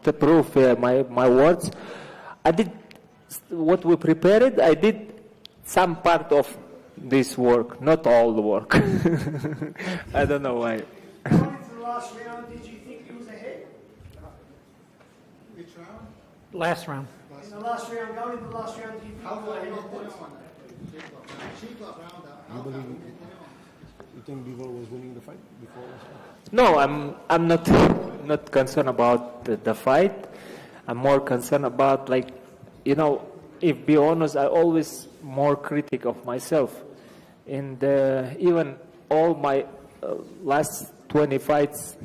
to prove my words. I did what we prepared. I did some part of this work, not all the work. I don't know why. Going into the last round, did you think he was ahead? Which round? Last round. In the last round, going into the last round, did you think he was ahead of points? You think Bivol was winning the fight before last round? No, I'm not concerned about the fight. I'm more concerned about, like, if be honest, I always more critic of myself. And even all my last 20 fights,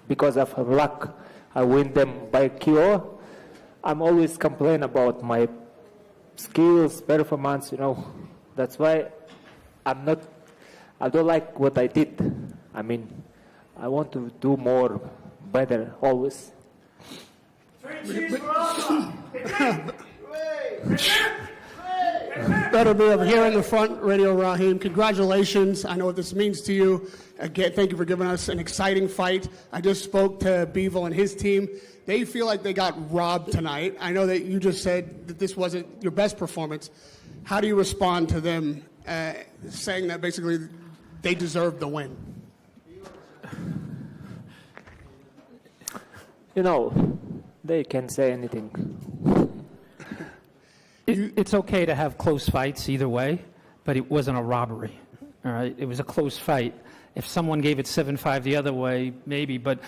because of luck, I win them by KO. I'm always complain about my skills, performance, That's why I don't like what I did. I mean, I want to do more, better, always. Beterbiev here in the front, Radio Raheem. Congratulations. I know what this means to you. Again, thank you for giving us an exciting fight. I just spoke to Bivol and his team. They feel like they got robbed tonight. I know that you just said that this wasn't your best performance. How do you respond to them saying that basically they deserved the win? They can say anything. It's okay to have close fights either way, but it wasn't a robbery. All right, it was a close fight. If someone gave it 7-5 the other way, maybe, but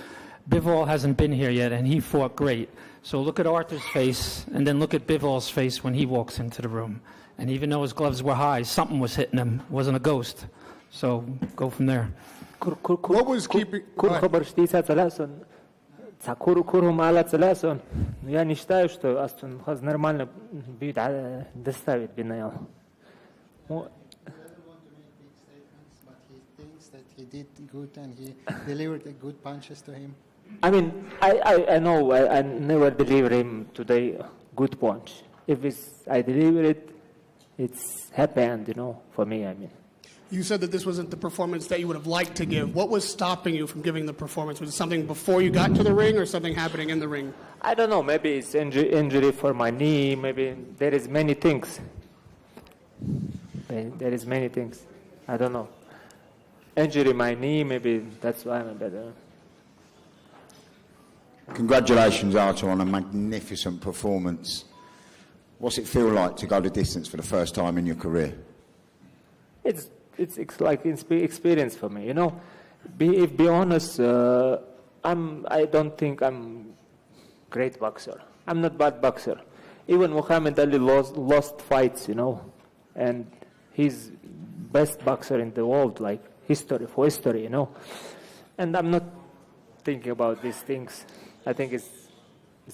Bivol hasn't been here yet, and he fought great. So look at Artur's face, and then look at Bivol's face when he walks into the room. And even though his gloves were high, something was hitting him. It wasn't a ghost. So go from there. What was keeping... Я не считаю, что Астон Хаз нормально будет доставить Бинаил. He did good and he delivered good punches to him. I mean, I know I never deliver him today good punch. If I deliver it, it's happy end, for me, I mean. You said that this wasn't the performance that you would have liked to give. What was stopping you from giving the performance? Was it something before you got to the ring or something happening in the ring? I don't know. Maybe it's injury for my knee. Maybe there is many things. There is many things. I don't know. Injury my knee, maybe that's why I'm better. Congratulations, Artur, on a magnificent performance. What's it feel like to go the distance for the first time in your career? It's like experience for me, Be honest, I don't think I'm great boxer. I'm not bad boxer. Even Muhammad Ali lost fights, and he's best boxer in the world, like for history, And I'm not thinking about these things. I think it's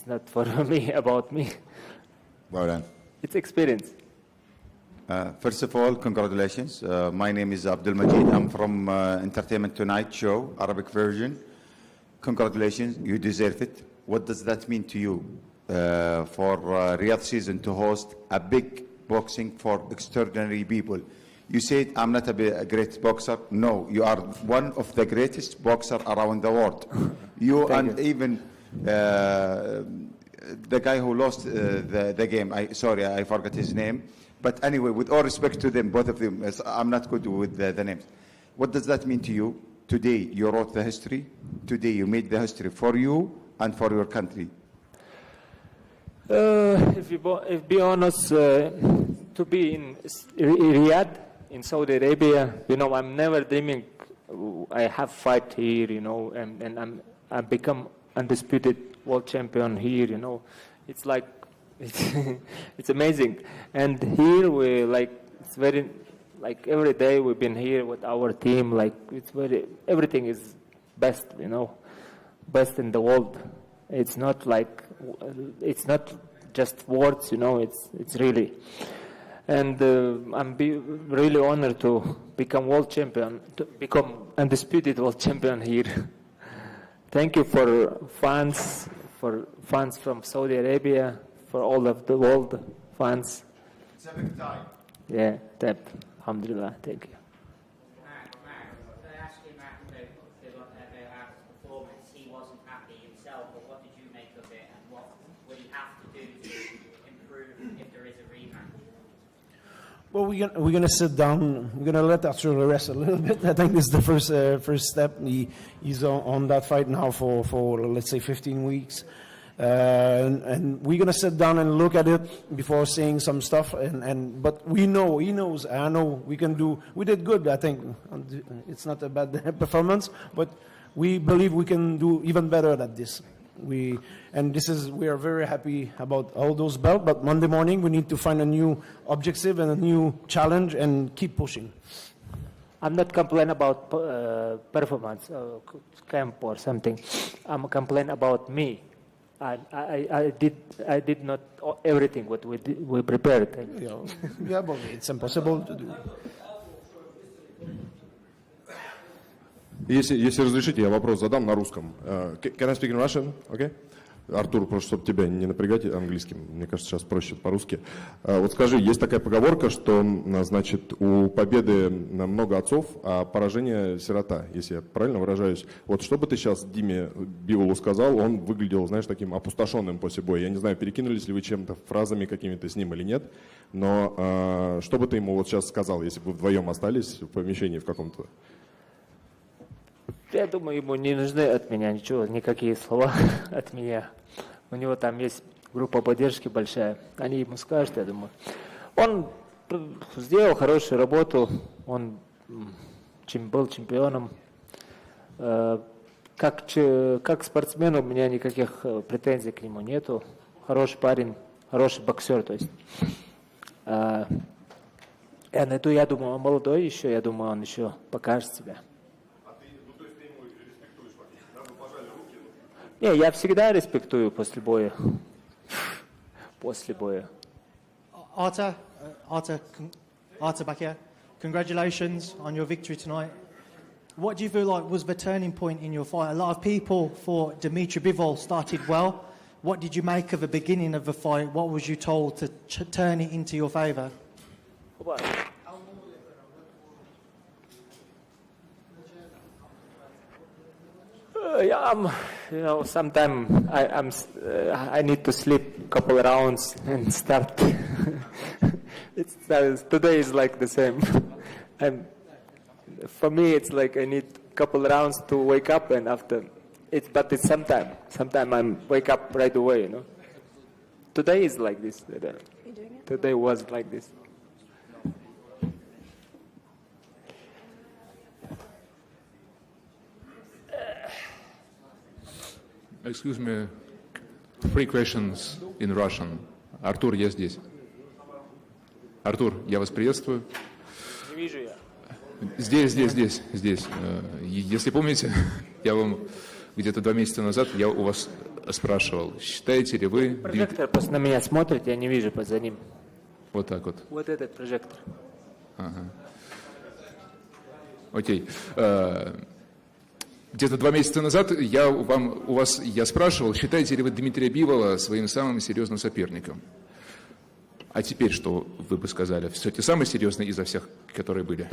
not for me, about me. Well done. It's experience. First of all, congratulations. My name is Abdul Majid. I'm from Entertainment Tonight show, Arabic version. Congratulations, you deserve it. What does that mean to you for Riyadh season to host a big boxing for extraordinary people? You said I'm not a great boxer. No, you are one of the greatest boxers around the world. You and even the guy who lost the game. I forgot his name. But anyway, with all respect to them, both of them, I'm not good with the names. What does that mean to you? Today, you wrote the history. Today, you made the history for you and for your country. If be honest, to be in Riyadh, in Saudi Arabia, I'm never dreaming I have fight here, and I become undisputed world champion here, It's like, it's amazing. And here it's very, every day we've been here with our team, everything is best, best in the world. It's not it's not just words, it's really. And I'm really honored to become world champion, to become undisputed world champion here. Thank you for fans from Saudi Arabia, for all of the world fans. It's a big time. Yeah, alhamdulillah, thank you. Can I ask you, Matt, about Artur's performance? He wasn't happy himself, but Well, we're gonna sit down. We're gonna let Artur rest a little bit. I think this is the first step. He's on that fight now for let's say 15 weeks, and we're gonna sit down and look at it before saying some stuff. But he knows. I know we can do. We did good. I think it's not a bad performance, but we believe we can do even better at this. We are very happy about all those belts, but Monday morning we need to find a new objective and a new challenge and keep pushing. I'm not complaining about performance camp or something. I'm complaining about me. I did not everything what we prepared. Yeah, but it's impossible to do. Если разрешите, я вопрос задам на русском. Can I speak in Russian? Okay? Артур, просто чтобы тебя не напрягать английским, мне кажется, сейчас проще по-русски. Вот скажи, есть такая поговорка, что, значит, у победы много отцов, а поражение сирота, если я правильно выражаюсь. Вот что бы ты сейчас Диме Биволу сказал, он выглядел, знаешь, таким опустошенным после боя. Я не знаю, перекинулись ли вы чем-то, фразами какими-то с ним или нет, но что бы ты ему вот сейчас сказал, если бы вы вдвоем остались в помещении в каком-то? Я думаю, ему не нужны от меня ничего, никакие слова от меня. У него там есть группа поддержки большая. Они ему скажут, я думаю. Он сделал хорошую работу, он был чемпионом. Как спортсмен у меня никаких претензий к нему нету. Хороший парень, хороший боксер. То есть. Я думаю, он молодой еще, я думаю, он еще покажет себя. Не, я всегда респектую после боя. После боя. Artur back here. Congratulations on your victory tonight. What do you feel like was the turning point in your fight? A lot of people thought Dmitry Bivol started well. What did you make of the beginning of the fight? What was you told to turn it into your favour? Sometimes I need to sleep a couple of rounds and start. Today is like the same. For me, it's like I need a couple of rounds to wake up, and but it's sometime I wake up right away. Today is like this. Today was like this. Excuse me, 3 questions in Russian. Артур, я здесь. Артур, я вас приветствую. Не вижу я. Здесь. Если помните, я вам где-то 2 месяца назад я у вас спрашивал, считаете ли вы... Прожектор просто на меня смотрит, я не вижу за ним. Вот так вот. Вот этот прожектор. Ага. Окей. Где-то 2 месяца назад я спрашивал, считаете ли вы Дмитрия Бивола своим самым серьезным соперником? А теперь что вы бы сказали? Все-таки самый серьезный изо всех, которые были?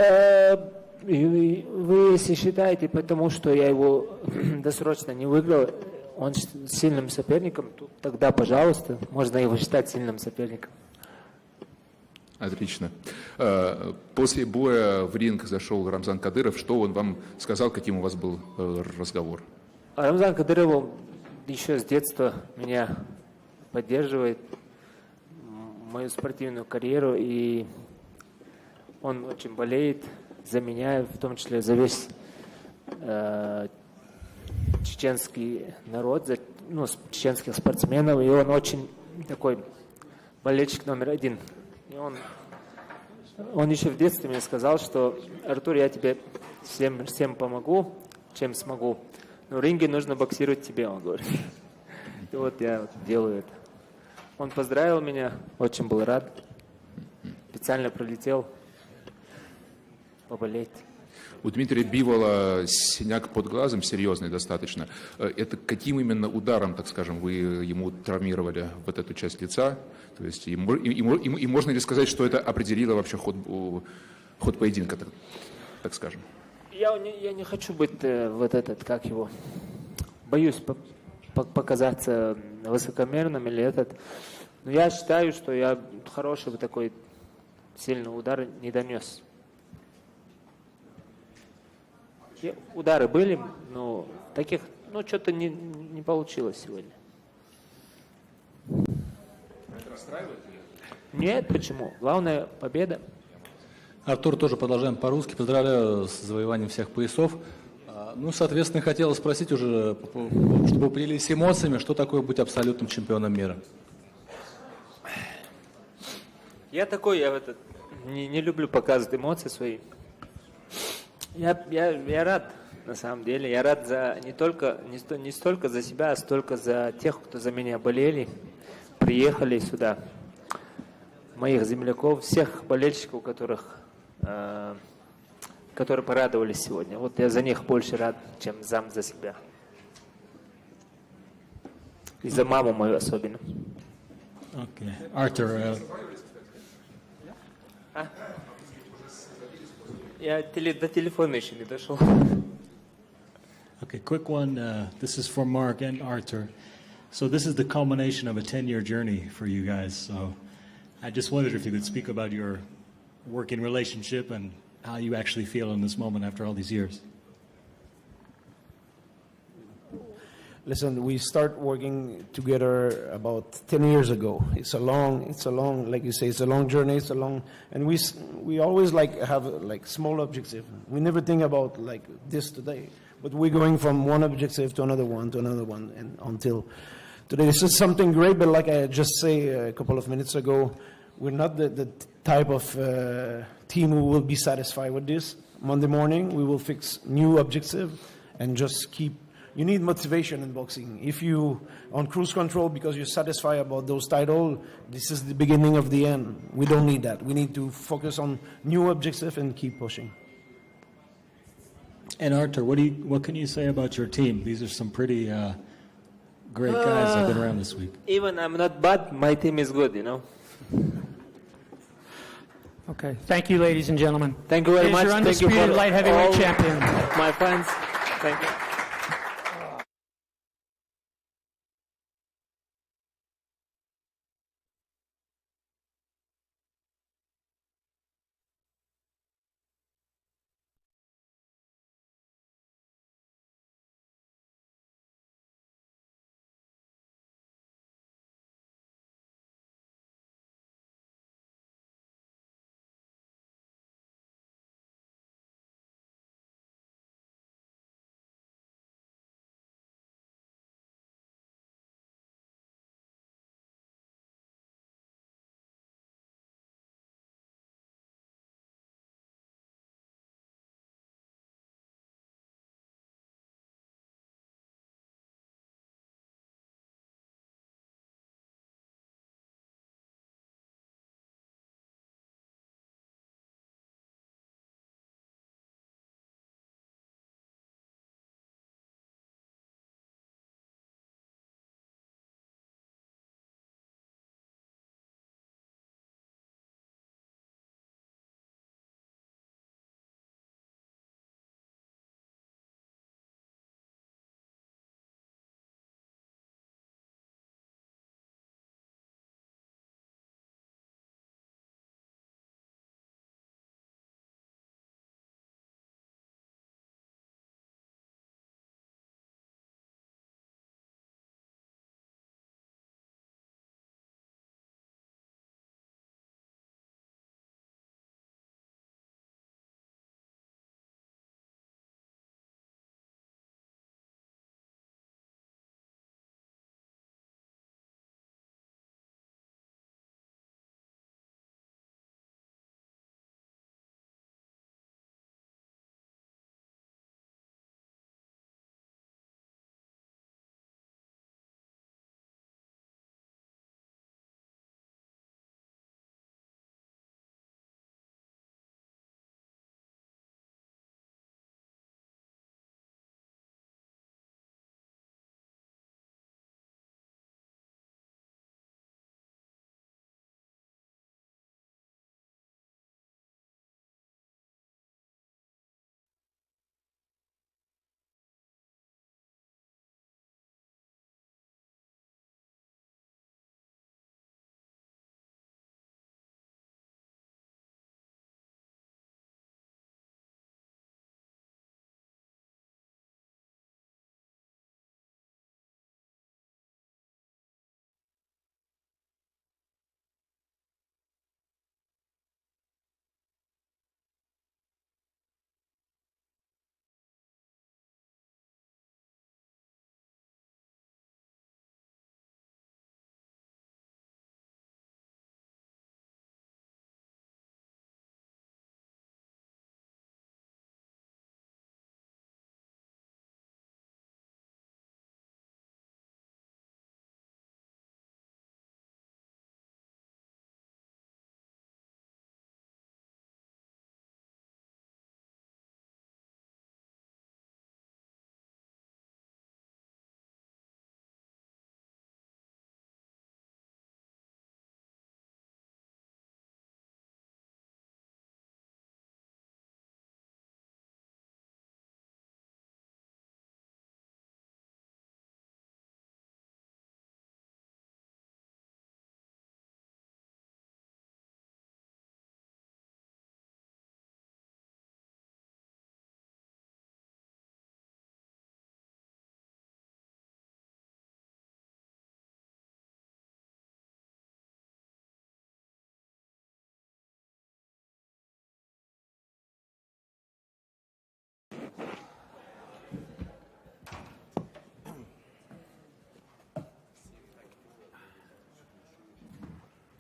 Вы если считаете, потому что я его досрочно не выиграл, он сильным соперником, тогда, пожалуйста, можно его считать сильным соперником. Отлично. После боя в ринг зашел Рамзан Кадыров. Что он вам сказал, каким у вас был разговор? Рамзан Кадыров еще с детства меня поддерживает, мою спортивную карьеру, и он очень болеет за меня, в том числе за весь чеченский народ, за чеченских спортсменов, и он очень такой болельщик номер 1. И он еще в детстве мне сказал, что Артур, я тебе всем помогу, чем смогу, но в ринге нужно боксировать тебе, он говорит. И вот я делаю это. Он поздравил меня, очень был рад, специально прилетел поболеть. У Дмитрия Бивола синяк под глазом серьезный достаточно. Это каким именно ударом, так скажем, вы ему травмировали вот эту часть лица? То есть и можно ли сказать, что это определило вообще ход поединка, так скажем? Я не хочу быть боюсь показаться высокомерным или но я считаю, что я хороший такой сильный удар не донес. Удары были, но таких, что-то не получилось сегодня. Это расстраивает? Нет, почему? Главное победа. Артур, тоже продолжаем по-русски. Поздравляю с завоеванием всех поясов. Соответственно, хотел спросить уже, чтобы вы поделились эмоциями, что такое быть абсолютным чемпионом мира? Я такой, не люблю показывать эмоции свои. Я рад, на самом деле. Я рад не столько за себя, а столько за тех, кто за меня болели, приехали сюда. Моих земляков, всех болельщиков, которые порадовались сегодня. Вот я за них больше рад, чем сам за себя. И за маму мою особенно. Okay. Artur, Я до телефона еще не дошел. okay, quick one. This is for Mark and Artur. So this is the culmination of a 10-year journey for you guys. So I just wondered if you could speak about your working relationship and how you actually feel in this moment after all these years. Listen, we start working together about 10 years ago. It's a long, like you say, it's a long journey. And we always have small objective. We never think about like this today, but we're going from one objective to another one, and until today. This is something great, but like I just say a couple of minutes ago, we're not the type of team who will be satisfied with this. Monday morning, we will fix new objective and just keep. You need motivation in boxing. If you on cruise control because you're satisfied about those titles, this is the beginning of the end. We don't need that. We need to focus on new objective and keep pushing. And Artur, what can you say about your team? These are some pretty great guys that have been around this week. Even I'm not bad, my team is good, Okay. Thank you, ladies and gentlemen. Thank you very Here's much. your Thank you undisputed for light heavyweight all champion. my fans. Thank you.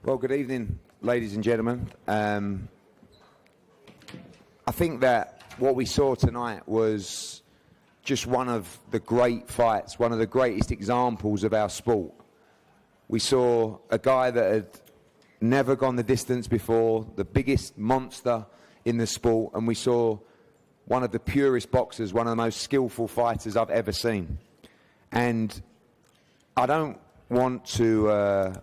Well, good evening, ladies and gentlemen. I think that what we saw tonight was just one of the great fights, one of the greatest examples of our sport. We saw a guy that had never gone the distance before, the biggest monster in the sport, and we saw one of the purest boxers, one of the most skillful fighters I've ever seen. And I don't want to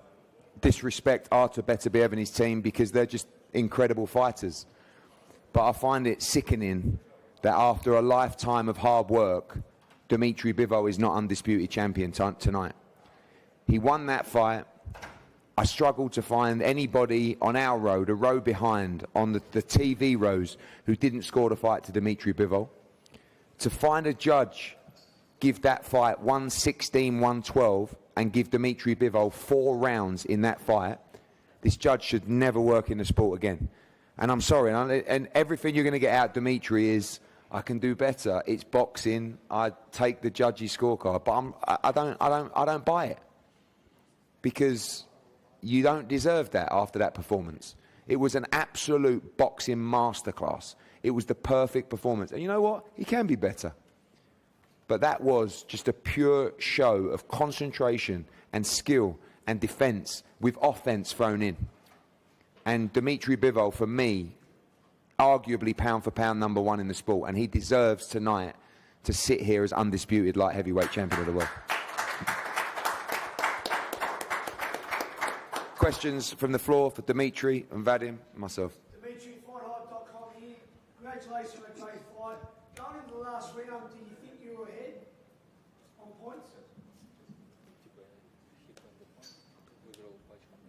disrespect Artur Beterbiev and his team because they're just incredible fighters. But I find it sickening that after a lifetime of hard work, Dmitry Bivol is not undisputed champion tonight. He won that fight. I struggled to find anybody on our road, a row behind, on the TV rows, who didn't score the fight to Dmitry Bivol. To find a judge give that fight 116-112 and give Dmitry Bivol 4 rounds in that fight, this judge should never work in the sport again. And I'm sorry, and everything you're going to get out, Dmitry, is I can do better. It's boxing. I take the judge's scorecard, but I don't buy it, because you don't deserve that after that performance. It was an absolute boxing masterclass. It was the perfect performance. And you know what? He can be better. But that was just a pure show of concentration and skill and defense with offense thrown in. And Dmitry Bivol, for me, arguably pound for pound #1 in the sport, and he deserves tonight to sit here as undisputed light heavyweight champion of the world. Questions from the floor for Dmitry and Vadim and myself. Dmitry, FightHype.com here. Congratulations on a great fight. Going into the last round, do you think you were ahead on points?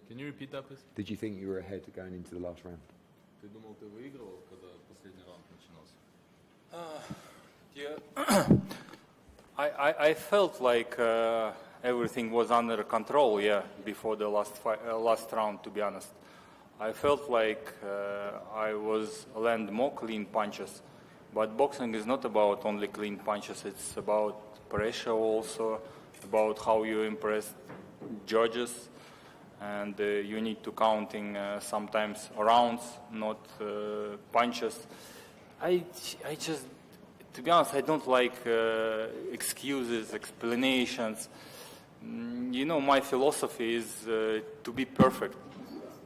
Can you repeat that, please? Did you think you were ahead going into the last round? Ты думал, ты выиграл, когда последний раунд начинался? Yeah, I felt like everything was under control, before the last round, to be honest. I felt like I was land more clean punches, but boxing is not about only clean punches, it's about pressure also, about how you impress judges, and you need to counting sometimes rounds, not punches. I just, to be honest, I don't like excuses, explanations. You know, my philosophy is to be perfect,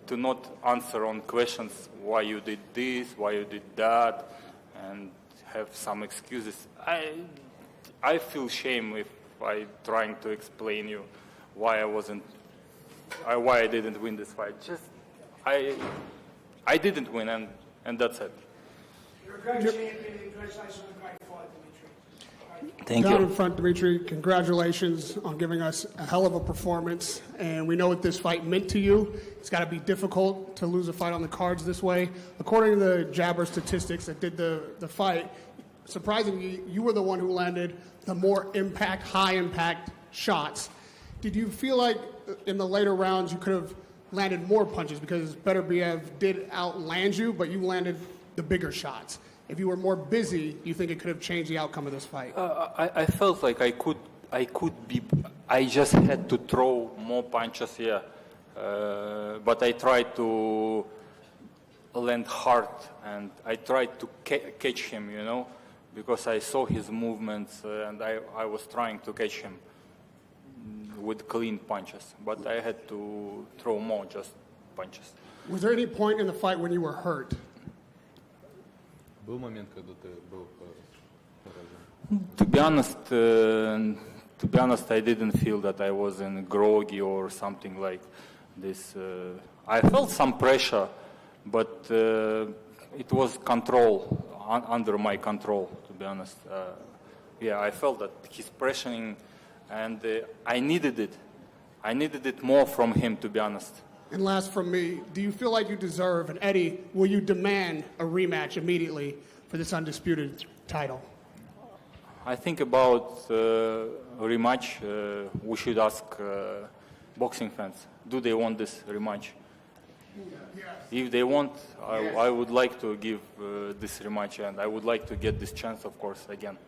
to not answer on questions why you did this, why you did that, and have some excuses. I feel shame if I trying to explain you why why I didn't win this fight. Just I didn't win, and that's it. You're a great champion. Congratulations on a great fight, Dmitry. Thank Down you. in front, Dmitry, congratulations on giving us a hell of a performance. And we know what this fight meant to you. It's got to be difficult to lose a fight on the cards this way. According to the Jabber statistics that did the fight, surprisingly, you were the one who landed the more high-impact shots. Did you feel like in the later rounds you could have landed more punches because Beterbiev did outland you, but you landed the bigger shots? If you were more busy, you think it could have changed the outcome of this fight? I felt like I could be. I just had to throw more punches, but I tried to land hard, and I tried to catch him, you know, because I saw his movements, and I was trying to catch him with clean punches, but I had to throw more just punches. Was there any point in the fight when you were hurt? Был момент, когда ты был поражен? To be honest, I didn't feel that I was in groggy or something like this. I felt some pressure, but it was under my control, to be honest. I felt that he's pressuring, and I needed it. I needed it more from him, to be honest. And last from me, do you feel like you deserve, and Eddie, will you demand a rematch immediately for this undisputed title? I think about rematch, we should ask boxing fans, do they want this rematch? If they want, I would like to give this rematch, and I would like to get this chance, of course, again.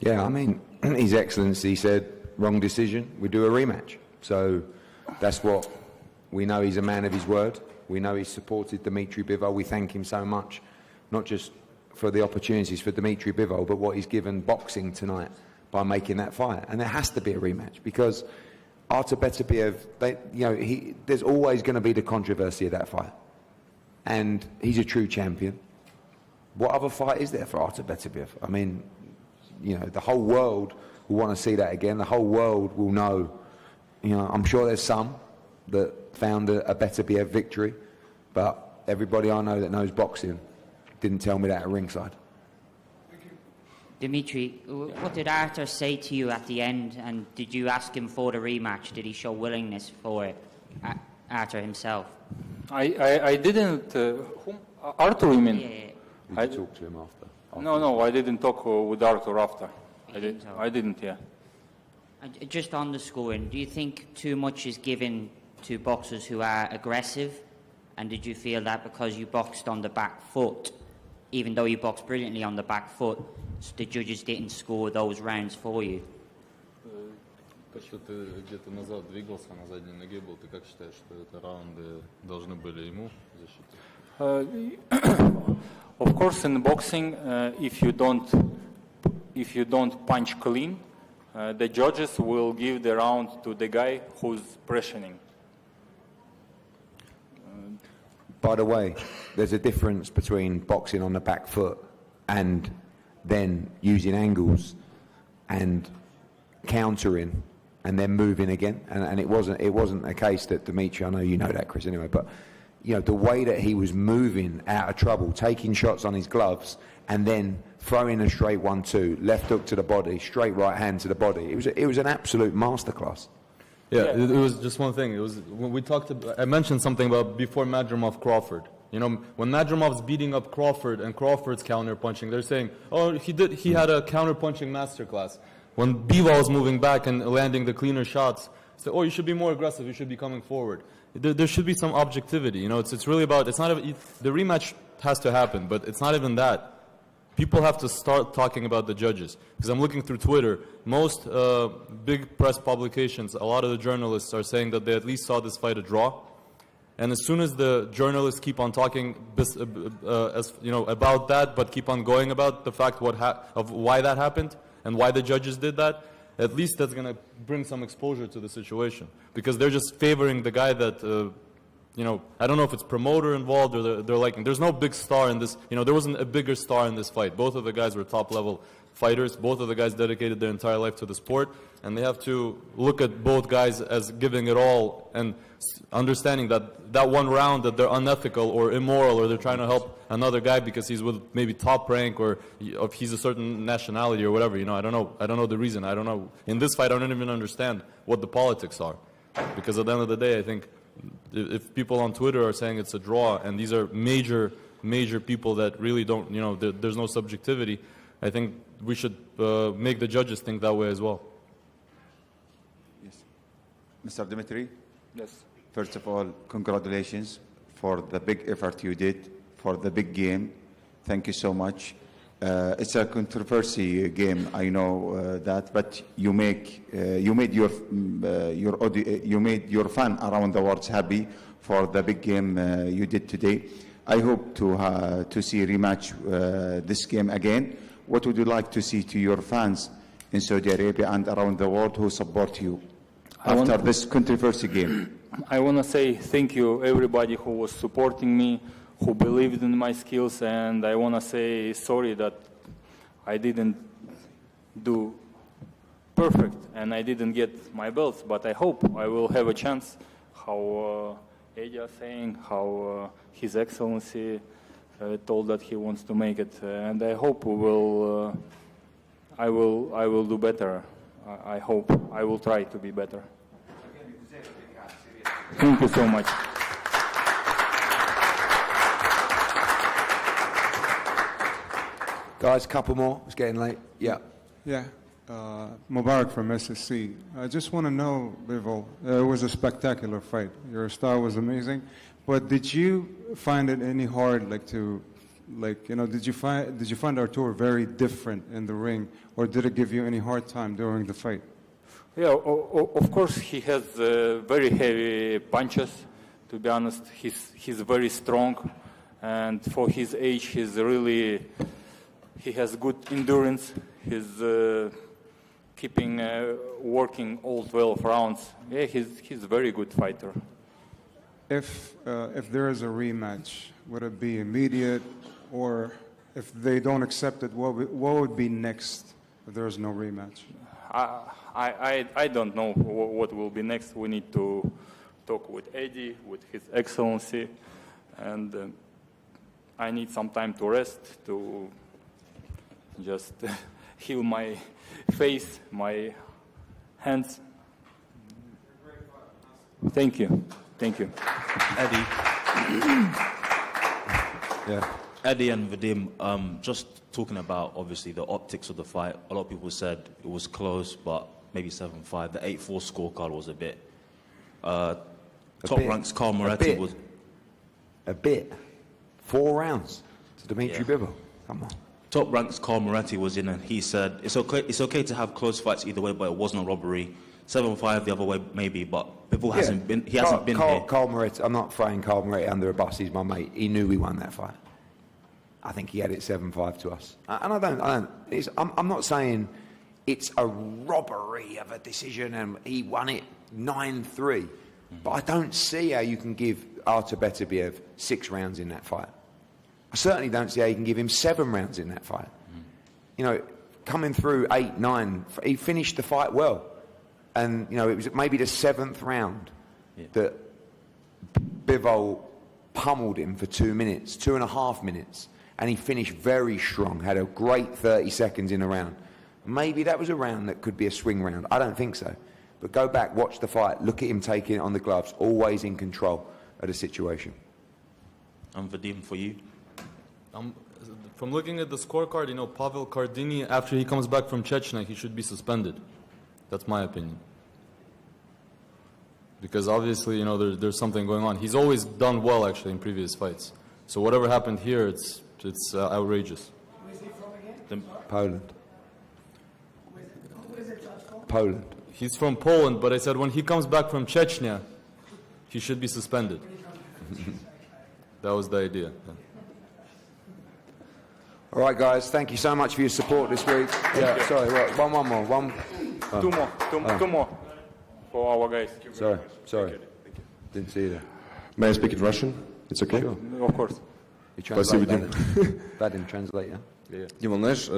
Yeah, I mean, His Excellency said, wrong decision, we do a rematch. So that's what We know he's a man of his word. We know he's supported Dmitry Bivol. We thank him so much, not just for the opportunities for Dmitry Bivol, but what he's given boxing tonight by making that fight. And there has to be a rematch because Artur Beterbiev, there's always going to be the controversy of that fight. And he's a true champion. What other fight is there for Artur Beterbiev? I mean, the whole world will want to see that again. The whole world will know. I'm sure there's some that found a Beterbiev victory, but everybody I know that knows boxing didn't tell me that at ringside. Dmitry, what did Artur say to you at the end, and did you ask him for the rematch? Did he show willingness for it, Artur himself? I didn't. Whom? Artur, you mean? Yeah. Did you talk to him after? No, I didn't talk with Artur after. I didn't, yeah. Just on the scoring, do you think too much is given to boxers who are aggressive? And did you feel that because you boxed on the back foot, even though you boxed brilliantly on the back foot, the judges didn't score those rounds for you? То, что ты где-то назад двигался, на задней ноге был, ты как считаешь, что это раунды должны были ему защитить? Of course, in boxing, if you don't punch clean, the judges will give the round to the guy who's pressuring. By the way, there's a difference between boxing on the back foot and then using angles and countering and then moving again. And it wasn't a case that Dmitry, I know you know that, Chris, anyway, but the way that he was moving out of trouble, taking shots on his gloves and then throwing a straight 1-2, left hook to the body, straight right hand to the body. It was an absolute masterclass. Yeah, it was just one thing. It was when we talked about, I mentioned something about before Madrimov Crawford. When Madrimov's beating up Crawford and Crawford's counter-punching, they're saying, oh, he had a counter-punching masterclass. When Bivol's moving back and landing the cleaner shots, say, oh, you should be more aggressive, you should be coming forward. There should be some objectivity. It's really about, the rematch has to happen, but it's not even that. People have to start talking about the judges. Because I'm looking through Twitter, most big press publications, a lot of the journalists are saying that they at least saw this fight a draw. And as soon as the journalists keep on talking about that, but keep on going about the fact of why that happened and why the judges did that, at least that's going to bring some exposure to the situation. Because they're just favoring the guy that, I don't know if it's promoter involved or they're liking. There's no big star in this. There wasn't a bigger star in this fight. Both of the guys were top-level fighters. Both of the guys dedicated their entire life to the sport. And they have to look at both guys as giving it all and understanding that one round that they're unethical or immoral or they're trying to help another guy because he's with maybe top rank or if he's a certain nationality or whatever. I don't know the reason. I don't know. In this fight, I don't even understand what the politics are. Because at the end of the day, I think if people on Twitter are saying it's a draw and these are major people that really don't, there's no subjectivity, I think we should make the judges think that way as well. Yes. Mr. Dmitry? Yes. First of all, congratulations for the big effort you did, for the big game. Thank you so much. It's a controversy game, I know that, but you made your fan around the world happy for the big game you did today. I hope to see a rematch this game again. What would you like to see to your fans in Saudi Arabia and around the world who support you after this controversy game? I want to say thank you everybody who was supporting me, who believed in my skills, and I want to say sorry that I didn't do perfect and I didn't get my belts, but I hope I will have a chance, how Edia saying, how His Excellency told that he wants to make it, and I hope I will do better. I hope I will try to be better. Thank you so much. Guys, a couple more. It's getting late. Yeah. Yeah. Mubarak from SSC. I just want to know, Bivol, it was a spectacular fight. Your style was amazing. But did you find it any hard, did you find Artur very different in the ring, or did it give you any hard time during the fight? Yeah, of course he has very heavy punches. To be honest, he's very strong, and for his age, he has good endurance. He's keeping working all 12 rounds. Yeah, he's a very good fighter. If there is a rematch, would it be immediate, or if they don't accept it, what would be next if there is no rematch? I don't know what will be next. We need to talk with Eddie, with His Excellency, and I need some time to rest, to just heal my face, my hands. Thank you. Thank you. Eddie. Yeah. Eddie and Vadim, just talking about, obviously, the optics of the fight. A lot of people said it was close, but maybe 7-5. The 8-4 scorecard was a bit. Top ranks Carl Moretti was... A bit? 4 rounds to Dmitry Bivol. Come on. Top ranks Carl Moretti was in, and he said, it's okay to have close fights either way, but it wasn't a robbery. 7-5 the other way, maybe, but Bivol hasn't been here. Carl Moretti, I'm not throwing Carl Moretti under a bus, he's my mate. He knew we won that fight. I think he had it 7-5 to us. And I'm not saying it's a robbery of a decision and he won it 9-3. But I don't see how you can give Artur Beterbiev 6 rounds in that fight. I certainly don't see how you can give him 7 rounds in that fight. You know, coming through 8, 9, he finished the fight well. And, you know, it was maybe the 7th round that Bivol pummeled him for 2 minutes, 2.5 minutes. And he finished very strong, had a great 30 seconds in a round. Maybe that was a round that could be a swing round. I don't think so. But go back, watch the fight, look at him taking it on the gloves, always in control of the situation. And Vadim, for you? From looking at the scorecard, you know, Pavel Kardini, after he comes back from Chechnya, he should be suspended. That's my opinion. Because obviously, you know, there's something going on. He's always done well, actually, in previous fights. So whatever happened here, it's outrageous. Where's he from again? Poland. Where's the judge from? Poland. He's from Poland, but I said when he comes back from Chechnya, he should be suspended. That was the idea. Yeah. All right, guys, thank you so much for your support this week. Yeah, sorry, one more. Two more for our guys. Sorry. Didn't see that. May I speak in Russian? It's okay? Sure. Of course. Спасибо, Дим. Vadim, translate, yeah? Дима, знаешь,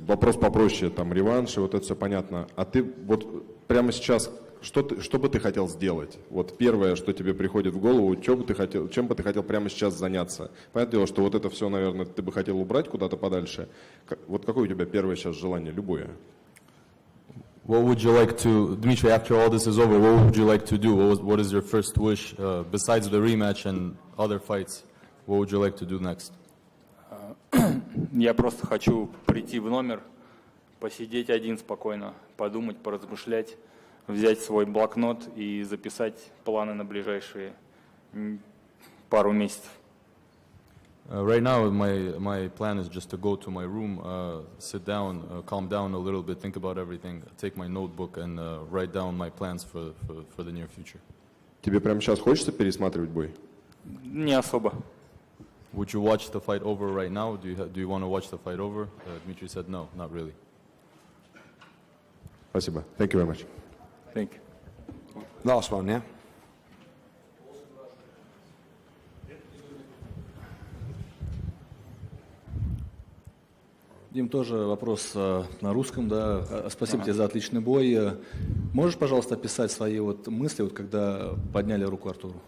вопрос попроще, там, реванш, и вот это все понятно. А ты вот прямо сейчас, что бы ты хотел сделать? Вот первое, что тебе приходит в голову, чем бы ты хотел прямо сейчас заняться? Понятное дело, что вот это все, наверное, ты бы хотел убрать куда-то подальше. Вот какое у тебя первое сейчас желание, любое? What would you like to, Dmitry, after all this is over, what would you like to do? What is your first wish, besides the rematch and other fights? What would you like to do next? Я просто хочу прийти в номер, посидеть один спокойно, подумать, поразмышлять, взять свой блокнот и записать планы на ближайшие пару месяцев. Right now, my plan is just to go to my room, sit down, calm down a little bit, think about everything, take my notebook and write down my plans for the near future. Тебе прямо сейчас хочется пересматривать бой? Не особо. Would you watch the fight over right now? Do you want to watch the fight over? Dmitry said no, not really. Спасибо. Thank you very much. Thank you. Last one, yeah? Дим, тоже вопрос на русском, да. Спасибо тебе за отличный бой. Можешь, пожалуйста, описать свои вот мысли, вот когда подняли руку Артуру?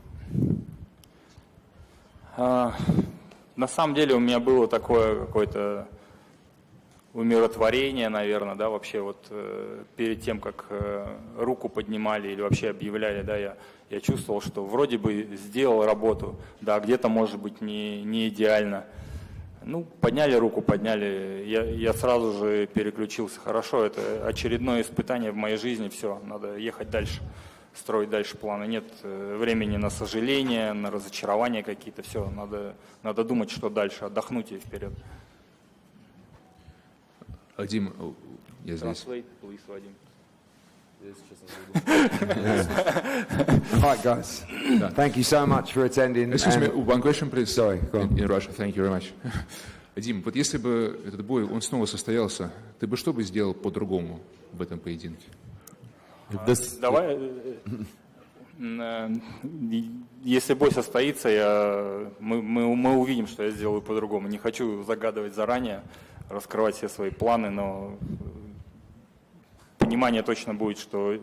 На самом деле у меня было такое какое-то умиротворение, наверное, да, вообще вот перед тем, как руку поднимали или вообще объявляли, да, я чувствовал, что вроде бы сделал работу, да, где-то, может быть, не идеально. Ну, подняли руку, подняли, я сразу же переключился. Хорошо, это очередное испытание в моей жизни, все, надо ехать дальше, строить дальше планы. Нет времени на сожаления, на разочарования какие-то, все, надо думать, что дальше, отдохнуть и вперед. Дим, я здесь. Translate, please, Vadim. Right, guys. Thank you so much for attending. Excuse me, one question, please. Sorry, go on. In Russia. Thank you very much. Дим, вот если бы этот бой, он снова состоялся, ты бы что бы сделал по-другому в этом поединке? Давай, если бой состоится, мы увидим, что я сделаю по-другому. Не хочу загадывать заранее, раскрывать все свои планы, но понимание точно будет, что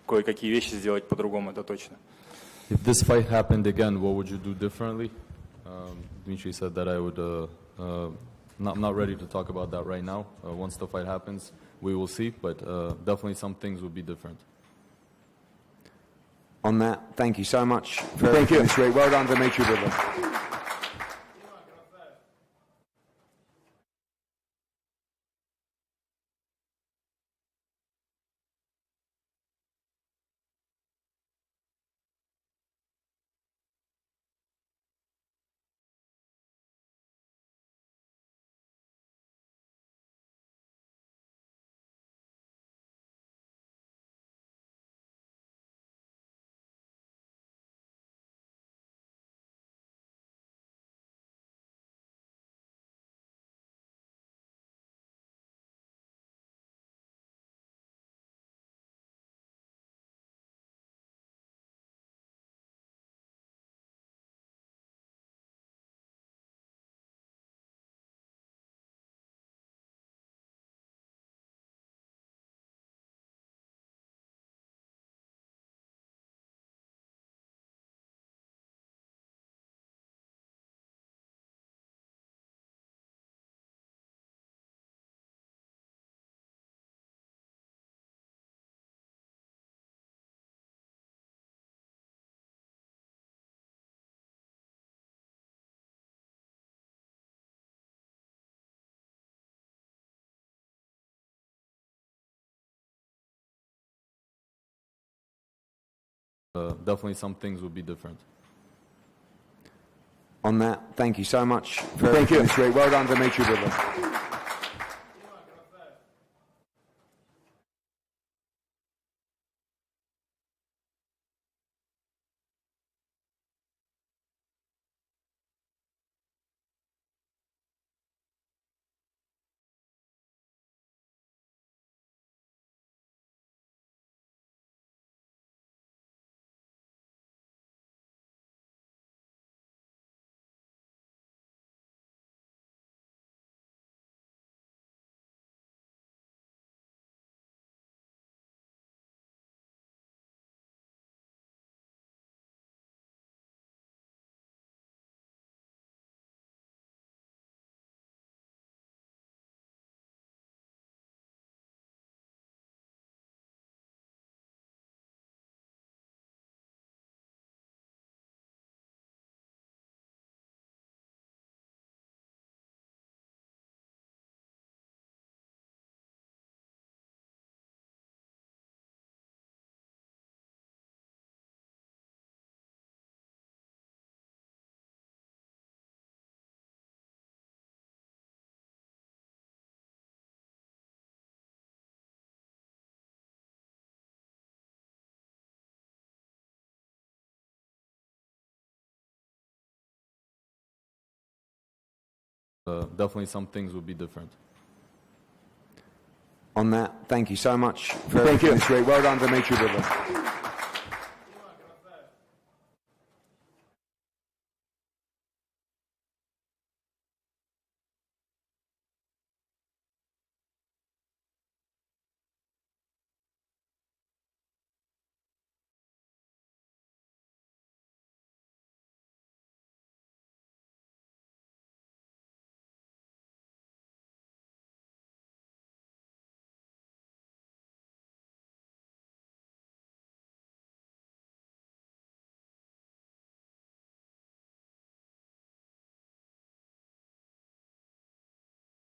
кое-какие вещи сделать по-другому, это точно. If this fight happened again, what would you do differently? Dmitry said that I would. I'm not ready to talk about that right now. Once the fight happens, we will see. But definitely some things would be different. On that, thank you so much for everything this week. Well done, Dmitry Bivol. Definitely some things would be different. On that, thank you so much for everything this week. Well done, Dmitry Bivol. Definitely some things would be different. On that, thank you so much for everything this week. Well done, Dmitry Bivol.